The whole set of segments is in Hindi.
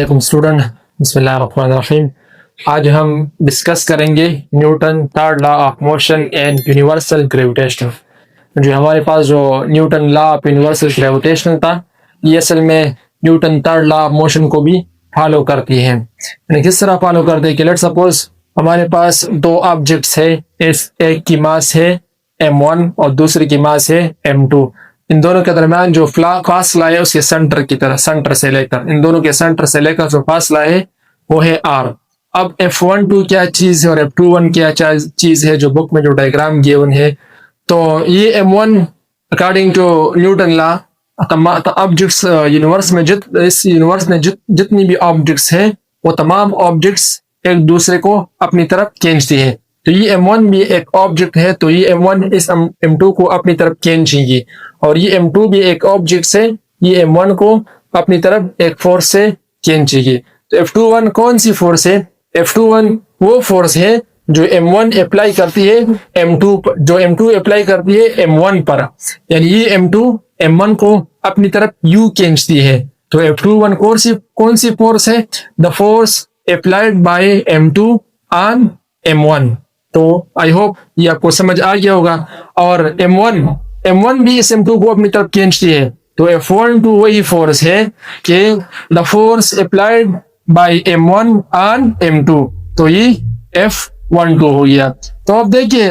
स्टूडेंट बिस्मिल्लाहिर्रहमानिर्रहीम। आज हम डिस्कस करेंगे Newton third law of motion and universal gravitation. जो हमारे पास जो Newton law of universal gravitation था, ये असल में Newton third law of motion को भी फॉलो करती है। यानी किस तरह फॉलो करते हैं कि लेट्स सपोज हमारे पास दो ऑब्जेक्ट्स है, इस एक की मास है m1 और दूसरे की मास है m2। इन दोनों के दरमियान जो फासला है उसके सेंटर की तरह, सेंटर से लेकर इन दोनों के सेंटर से लेकर जो फासला है वो है r। अब f12 क्या चीज है और f21 क्या चीज है, जो बुक में जो डायग्राम गिवन है। तो ये m1 according to Newton law objects universe में इस यूनिवर्स में जितनी भी ऑब्जेक्ट्स हैं वो तमाम ऑब्जेक्ट्स एक दूसरे को अपनी तरफ खींचती है। तो ये m1 भी एक ऑब्जेक्ट है, तो ये m1 इस m2 को अपनी तरफ खींचेगी, और ये m2 भी एक ऑब्जेक्ट है, ये m1 को अपनी तरफ एक फोर्स से खींचेगी। तो F21 कौन सी फोर्स है? F21 वो फोर्स है जो m1 अप्लाई करती है m2 पर, जो m2 अप्लाई करती है m1 पर। यानी ये m2 m1 को अपनी तरफ u खींचती है। तो F21 कौन सी फोर्स है? The force applied by m2 on m1। तो आई होप ये आपको समझ आ गया होगा। और m1 भी इस m2 को अपनी तरफ खींचती है। तो F12 वही फोर्स है कि the force applied by m1 on m2, तो ये F12 हो गया। तो अब देखिए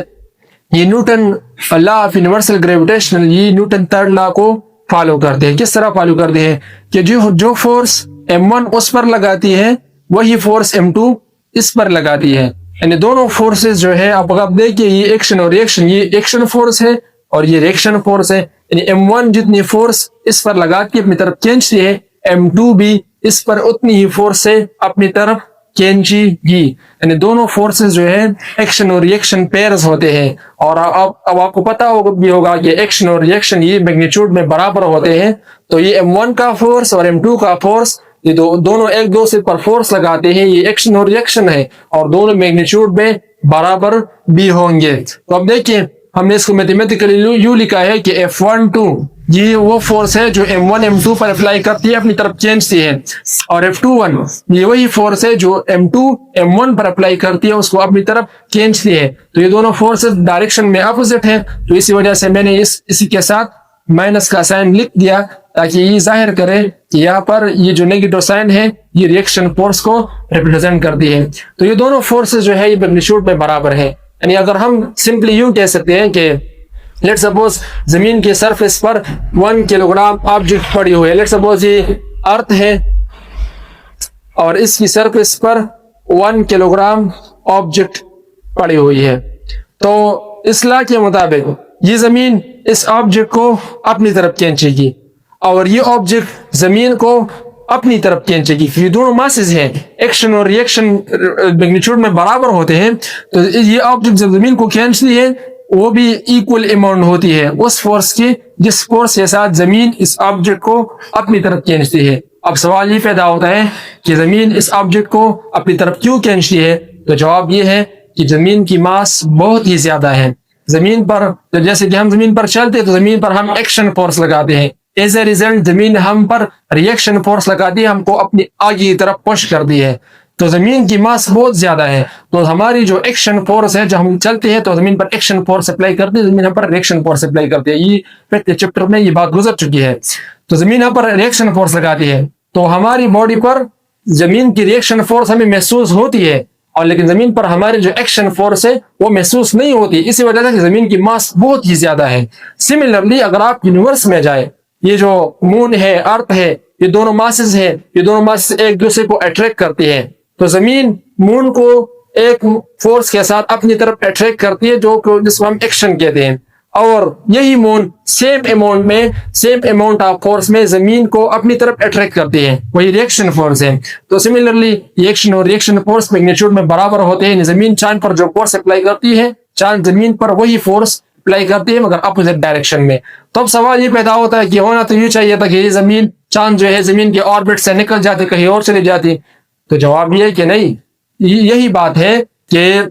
ये Newton law of universal gravitation, ये न्यूटन थर्ड लॉ को फॉलो करते हैं। किस तरह फॉलो करते हैं कि जो फोर्स m1 उस पर लगाती है वही फोर्स m2 इस पर लगाती है। यानी दोनों फोर्सेस जो है, अब आप देखिए ये एक्शन और रिएक्शन, ये एक्शन फोर्स है और ये रिएक्शन फोर्स है। यानी m1 जितनी फोर्स इस पर लगा के अपनी तरफ खींचती है, m2 भी इस पर उतनी ही फोर्स से अपनी तरफ खींचेगी। यानी दोनों फोर्सेस जो है एक्शन और रिएक्शन पेयर्स होते हैं। और अब आपको पता भी होगा कि एक्शन और रिएक्शन ये मैग्नीट्यूड में बराबर होते हैं। तो ये m1 का फोर्स और m2 का फोर्स, ये दोनों एक दूसरे पर फोर्स लगाते हैं, ये एक्शन और रिएक्शन है, और दोनों मैग्नीट्यूड में बराबर भी होंगे। तो अब देखिए हमने इसको मैथमेटिकली यू लिखा है कि F12 ये वो फोर्स है जो m1 m2 पर अप्लाई करती है, अपनी तरफ खींचती है, और F21 ये वही फोर्स है जो m2 m1 पर अप्लाई करती है, उसको अपनी तरफ खींचती है। तो ये दोनों फोर्सेस डायरेक्शन में अपोजिट है, तो इसी वजह से मैंने इसी के साथ माइनस का साइन लिख दिया, ताकि ये जाहिर करे कि यहाँ पर ये जो नेगेटिव साइन है ये रिएक्शन फोर्स को रिप्रेजेंट करती है। तो ये दोनों फोर्सेस जो है ये मैग्नीट्यूड में बराबर है। यानी अगर हम सिंपली यूं कह सकते हैं कि लेट्स सपोज जमीन के सरफेस पर 1 किलोग्राम ऑब्जेक्ट पड़ी हुई है। लेट्स सपोज ये अर्थ है और इसकी सरफेस पर 1 किलोग्राम ऑब्जेक्ट पड़ी हुई है। तो इस लॉ के मुताबिक ये जमीन इस ऑब्जेक्ट को अपनी तरफ खींचेगी और ये ऑब्जेक्ट जमीन को अपनी तरफ खींचेगी। ये दोनों मासेस हैं, एक्शन और रिएक्शन मैग्नीट्यूड में बराबर होते हैं। तो ये ऑब्जेक्ट जब जमीन को खींचती है वो भी इक्वल अमाउंट होती है उस फोर्स की जिस फोर्स के साथ जमीन इस ऑब्जेक्ट को अपनी तरफ खींचती है। अब सवाल ये पैदा होता है कि जमीन इस ऑब्जेक्ट को अपनी तरफ क्यों खींचती है? तो जवाब ये है कि जमीन की मास बहुत ही ज्यादा है। जमीन पर जैसे कि हम जमीन पर चलते हैं तो जमीन पर हम एक्शन फोर्स लगाते हैं, एज ए रिजल्ट जमीन हम पर रिएक्शन फोर्स लगाती है, हमको अपनी आगे की तरफ पुश करती है। तो जमीन की मास बहुत ज्यादा है, तो हमारी जो एक्शन फोर्स है, जब हम चलते हैं तो जमीन पर एक्शन फोर्स अप्लाई करती है, जमीन हम पर रिएक्शन फोर्स अप्लाई करती है। ये पिछले चैप्टर में ये बात गुजर चुकी है। तो जमीन हम पर रिएक्शन फोर्स लगाती है, तो हमारी बॉडी पर जमीन की रिएक्शन फोर्स हमें महसूस होती है, और लेकिन जमीन पर हमारी जो एक्शन फोर्स है वो महसूस नहीं होती। इसी वजह से जमीन की मास बहुत ही ज्यादा है। सिमिलरली अगर आप यूनिवर्स में जाए, ये जो मून है, अर्थ है, ये दोनों मासेस है, ये दोनों मासेस एक दूसरे को अट्रैक्ट करती है। तो जमीन मून को एक फोर्स के साथ अपनी तरफ अट्रैक्ट करती है, जिसको हम एक्शन कहते हैं, और यही moon same amount of force में जमीन को अपनी तरफ अट्रैक्ट करती है, वही रिएक्शन फोर्स है। तो सिमिलरली एक्शन और रिएक्शन फोर्स मैग्नीट्यूड में बराबर होते हैं। जमीन चांद पर जो फोर्स अप्लाई करती है, चांद जमीन पर वही फोर्स अप्लाई करती है, मगर अपोजिट डायरेक्शन में। तो अब सवाल ये पैदा होता है कि होना तो ये चाहिए था कि ये जमीन चांद जो है जमीन के ऑर्बिट से निकल जाती, कहीं और चली जाती। तो जवाब ये है कि नहीं, यही बात है कि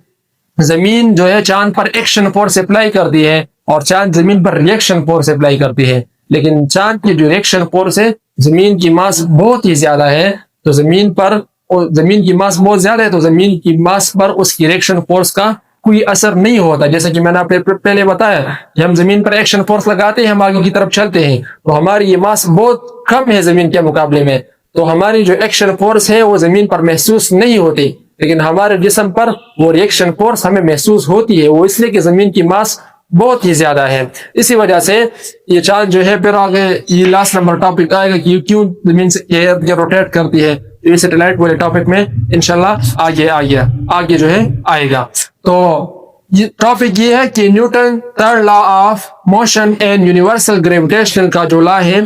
जमीन जो है चांद पर एक्शन फोर्स अप्लाई करती है और चांद जमीन पर रिएक्शन फोर्स अप्लाई करती है, लेकिन चांद की जो रिएक्शन फोर्स है, जमीन की मास बहुत ही ज्यादा है, तो जमीन की मास बहुत ज्यादा है, तो जमीन की मास पर उसकी रिएक्शन फोर्स का कोई असर नहीं होता। जैसे कि मैंने आपने पहले बताया कि हम जमीन पर एक्शन फोर्स लगाते हैं, हम आगे की तरफ चलते हैं, तो हमारी ये मास बहुत कम है जमीन के मुकाबले में, तो हमारी जो एक्शन फोर्स है वो जमीन पर महसूस नहीं होती, लेकिन हमारे जिस्म पर वो रिएक्शन फोर्स हमें महसूस होती है। वो इसलिए कि जमीन की मास बहुत ही ज्यादा है। इसी वजह से ये चार्ज जो है, फिर आगे ये लास्ट नंबर टॉपिक आएगा कि क्यों जमीन से रोटेट करती है, ये सैटेलाइट वाले टॉपिक में इंशाल्लाह आगे जो है आएगा। तो ये टॉपिक ये है कि Newton third law of motion and universal gravitation का जो लॉ है,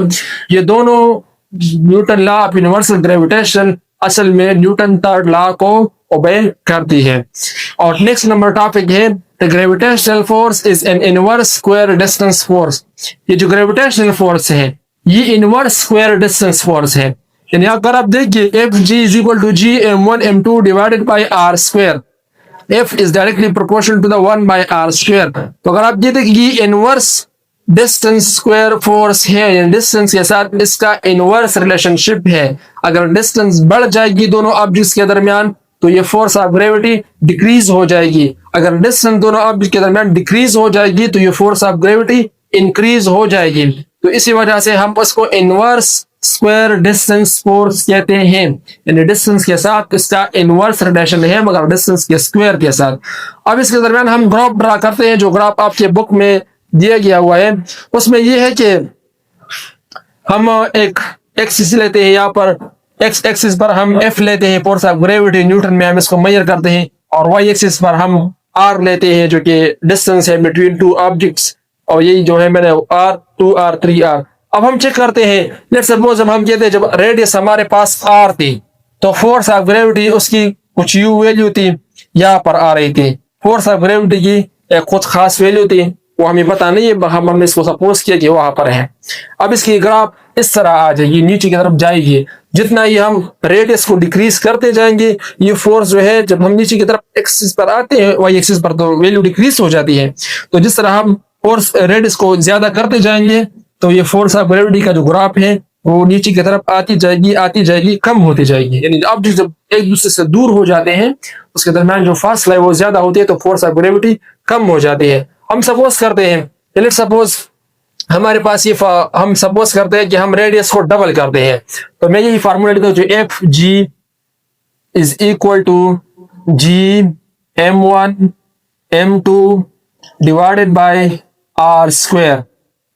ये दोनों Newton law of universal gravitation असल में न्यूटन थर्ड लॉ को ओबे करती है। और नेक्स्ट नंबर टॉपिक है the gravitational force is an inverse square distance force. ये जो ग्रेविटेशनल फोर्स है ये इनवर्स स्क्वायर डिस्टेंस फोर्स है। यानी अगर आप देखिए F G is equal to G m1 m2 divided by R square, F is directly proportional to the 1 by R square. तो अगर आप ये देखिए इनवर्स डिस्टेंस स्क्वायर फोर्स है, डिस्टेंस के साथ इसका इनवर्स रिलेशनशिप है। अगर डिस्टेंस बढ़ जाएगी दोनों ऑब्जेक्ट्स के दरमियान तो ये फोर्स ऑफ ग्रेविटी डिक्रीज हो जाएगी, अगर डिस्टेंस दोनों ऑब्जेक्ट के दरमियान डिक्रीज हो जाएगी तो ये फोर्स ऑफ ग्रेविटी इंक्रीज हो जाएगी। तो इसी वजह से हम उसको इनवर्स स्क्वायर डिस्टेंस फोर्स कहते हैं, यानी डिस्टेंस के साथ इसका इनवर्स रिलेशन है मगर डिस्टेंस के स्क्वायर के साथ। अब इसके दरमियान हम ग्राफ ड्रा करते हैं, जो ग्राफ आपके बुक में दिया गया हुआ है उसमें यह है कि हम एक एक्सिस लेते हैं, यहाँ पर एक्स एक्सिस पर हम एफ लेते हैं, फोर्स ऑफ ग्रेविटी न्यूटन में हम इसको मेजर करते हैं, और वाई एक्सिस पर हम आर लेते हैं जो कि डिस्टेंस है बिटवीन टू ऑब्जेक्ट्स, और यही जो है मैंने R2 R3 R। अब हम चेक करते हैं, लेट्स सपोज हम कहते हैं जब रेडियस हमारे पास R थी तो फोर्स ऑफ ग्रेविटी उसकी कुछ यू वैल्यू थी, यहाँ पर आ रही थी। फोर्स ऑफ ग्रेविटी की एक कुछ खास वैल्यू थी, वो हमें पता नहीं है, हमने इसको सपोज किया कि वहां पर है। अब इसकी ग्राफ इस तरह आ जाएगी, नीचे की तरफ जाएगी। जितना ही हम रेडियस को डिक्रीज करते जाएंगे ये फोर्स जो है जब हम नीचे की तरफ एक्सिस पर आते हैं वाई एक्सिस पर तो वैल्यू डिक्रीज हो जाती है। तो जिस तरह हम फोर्स रेडियस को ज्यादा करते जाएंगे तो ये फोर्स ऑफ ग्रेविटी का जो ग्राफ है वो नीचे की तरफ आती जाएगी कम होती जाएगी। यानी ऑब्जेक्ट जब एक दूसरे से दूर हो जाते हैं उसके दरमियान जो फासला है वो ज्यादा होती है तो फोर्स ऑफ ग्रेविटी कम हो जाती है। हम सपोज करते हैं, लेट्स सपोज हमारे पास ये हम सपोज करते हैं कि हम रेडियस को डबल करते हैं, तो मैं यही फार्मूला लिखता हूँ जो F G is equal to G m1 m2 divided by R square.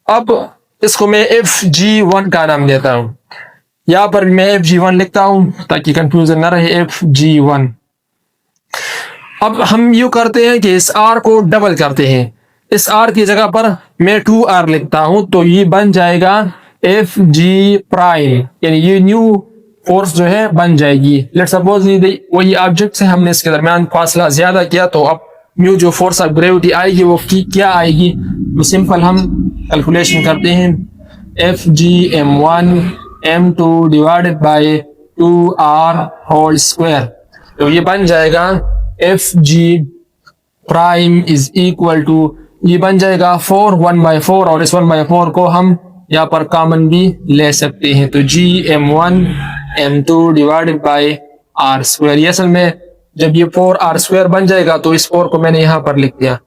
अब इसको मैं FG1 का नाम देता हूं, यहां पर मैं FG1 लिखता हूं ताकि कंफ्यूजन ना रहे, FG1। अब हम यूं करते हैं कि इस R को डबल करते हैं, इस R की जगह पर मैं 2R लिखता हूं तो ये बन जाएगा FG प्राइम, यानी ये न्यू फोर्स जो है बन जाएगी। लेट्स सपोज वही ऑब्जेक्ट से हमने इसके दरमियान फासला ज्यादा किया तो अब न्यू जो फोर्स ऑफ ग्रेविटी आएगी वो क्या आएगी, वो सिंपल हम कैलकुलेशन करते हैं, FG m1 m2 divided by 2R whole square. तो ये बन जाएगा FG prime is equal to, ये बन जाएगा 4 1/4, और इस 1/4 को हम यहाँ पर कॉमन भी ले सकते हैं, तो G m1 m2 divided bye R square. ये असल में जब ये 4R स्क्वायर बन जाएगा तो इस 4 को मैंने यहाँ पर लिख दिया।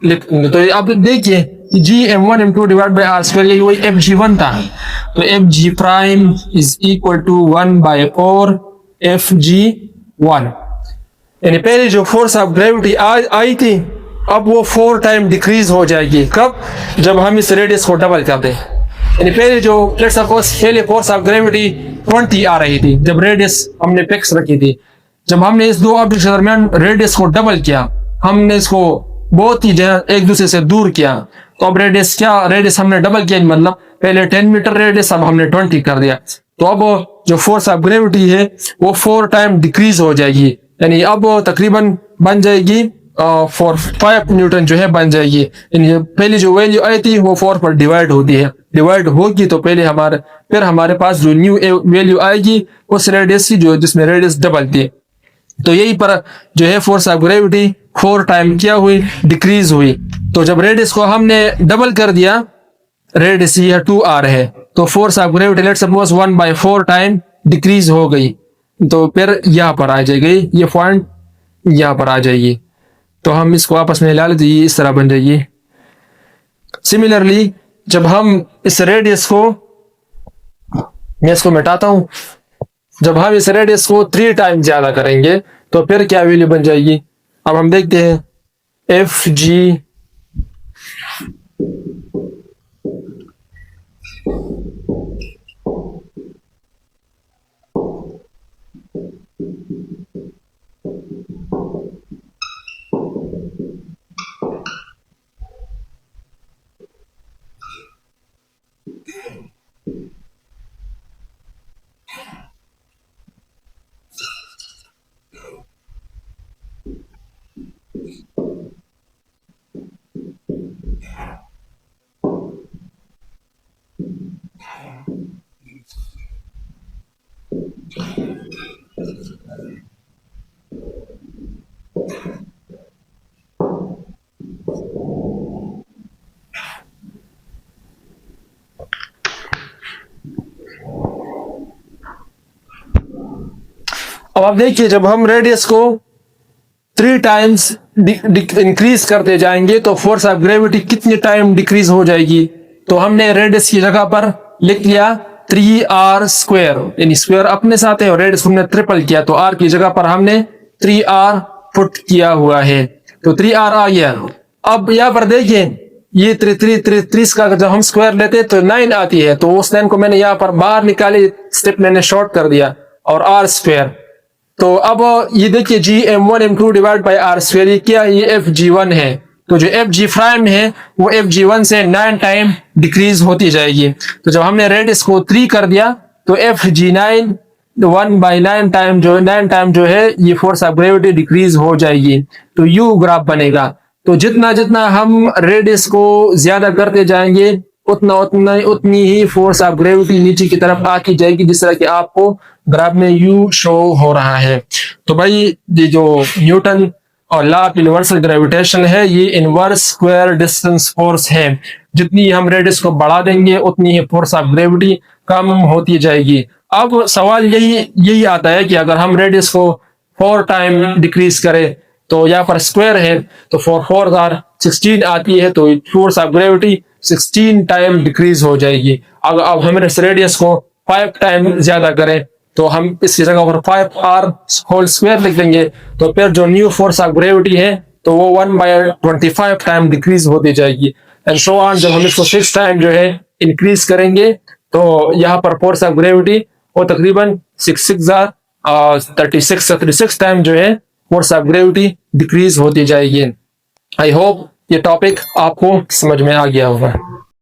तो अब देखिए G m1 m2 divide by R square यही वही FG1 था, तो FG prime is equal to 1/4 FG1। यानी पहले जो फोर्स ऑफ ग्रेविटी आई थी अब वो 4 टाइम डिक्रीज हो जाएगी। कब? जब हम इस रेडियस को डबल कर दें। यानी पहले जो लेट्स सपोज पहले फोर्स ऑफ ग्रेविटी 20 आ रही थी जब रेडियस हमने फिक्स रखी थी, जब हमने इस दो ऑब्जेक्ट के दरमियान रेडियस को डबल किया, हमने इसको बहुत ही एक दूसरे से दूर किया, तो अब रेडियस हमने डबल किया, मतलब पहले 10 मीटर रेडियस अब हमने 20 कर दिया, तो अब जो फोर्स ऑफ ग्रेविटी है वो 4 टाइम डिक्रीज हो जाएगी। यानी अब तकरीबन बन जाएगी 5 न्यूटन जो है बन जाएगी। यानी पहले जो वैल्यू आई थी वो 4 पर डिवाइड होती है, डिवाइड होगी तो पहले फिर हमारे पास जो न्यू वैल्यू आएगी उस रेडियस की जो जिसमें रेडियस डबल थी। तो यही पर जो है फोर्स ऑफ ग्रेविटी 4 टाइम क्या हुई, डिक्रीज हुई। तो जब रेडियस को हमने डबल कर दिया, रेडियस यह 2R है, तो force of gravity let's suppose 1/4 time decrease हो गई। तो फिर यहाँ पर आ जाएगी, ये पॉइंट यहाँ पर आ जाएगी। तो हम इसको आपस में हिला लें तो ये इस तरह बन जाएगी। सिमिलरली जब हम इस रेडियस को, मैं इसको मिटाता हूं, जब हम इस रेडियस को 3 टाइम ज्यादा करेंगे तो फिर क्या वैल्यू बन जाएगी। अब हम देखते हैं एफ जी अब आप देखिए जब हम रेडियस को 3 टाइम्स इंक्रीज करते जाएंगे तो फोर्स ऑफ ग्रेविटी कितने टाइम डिक्रीज हो जाएगी। तो हमने रेडियस की जगह पर लिख लिया 3r², यानी स्क्वायर अपने साथ है और रेडियस को हमने ट्रिपल किया, तो r की जगह पर हमने 3r पुट किया हुआ है, तो 3r आ गया। अब यहाँ पर देखिए ये 30 का जब हम स्क्वायर लेते तो 9 आती है, तो उस 9 को मैंने यहाँ पर बाहर निकाली, स्टेप मैंने शॉर्ट कर दिया और r²। तो अब ये देखिए gm1 m2 divide by r², ये क्या, ये fg1 है। तो जो fg प्राइम है वो fg1 से 9 टाइम डिक्रीज होती जाएगी। तो जब हमने रेडियस को 3 कर दिया तो fg9 1/9 टाइम जो है ये फोर्स ऑफ ग्रेविटी डिक्रीज हो जाएगी। तो यू ग्राफ बनेगा। तो जितना जितना हम रेडियस को ज्यादा करते जाएंगे उतनी ही फोर्स ऑफ ग्रेविटी नीचे की तरफ आती जाएगी, जिस तरह कि आपको ग्राफ में यू शो हो रहा है। तो भाई ये जो न्यूटन और लॉ ऑफ यूनिवर्सल ग्रेविटेशन है ये इनवर्स स्क्वायर डिस्टेंस फोर्स है। जितनी हम रेडियस को बढ़ा देंगे उतनी ही फोर्स ऑफ ग्रेविटी कम होती जाएगी। अब सवाल यही आता है कि अगर हम रेडियस को 4 टाइम डिक्रीज करें, तो यहाँ पर स्क्वायर है तो 4 16 आती है, तो force of gravity 16 time decrease हो जाएगी। अगर अब हम इस रेडियस को 5 टाइम ज्यादा करें तो हम इसकी जगह पर 5r² लिख देंगे, तो फिर जो न्यू फोर्स ऑफ ग्रेविटी है तो वो 1/25 टाइम डिक्रीज होती जाएगी एंड सो ऑन। जब हम इसको 6 टाइम जो है इंक्रीज करेंगे तो यहाँ पर फोर्स ऑफ ग्रेविटी वो तकरीबन 36 टाइम जो है फोर्स ऑफ ग्रेविटी डिक्रीज होती जाएगी। आई होप ये टॉपिक आपको समझ में आ गया होगा।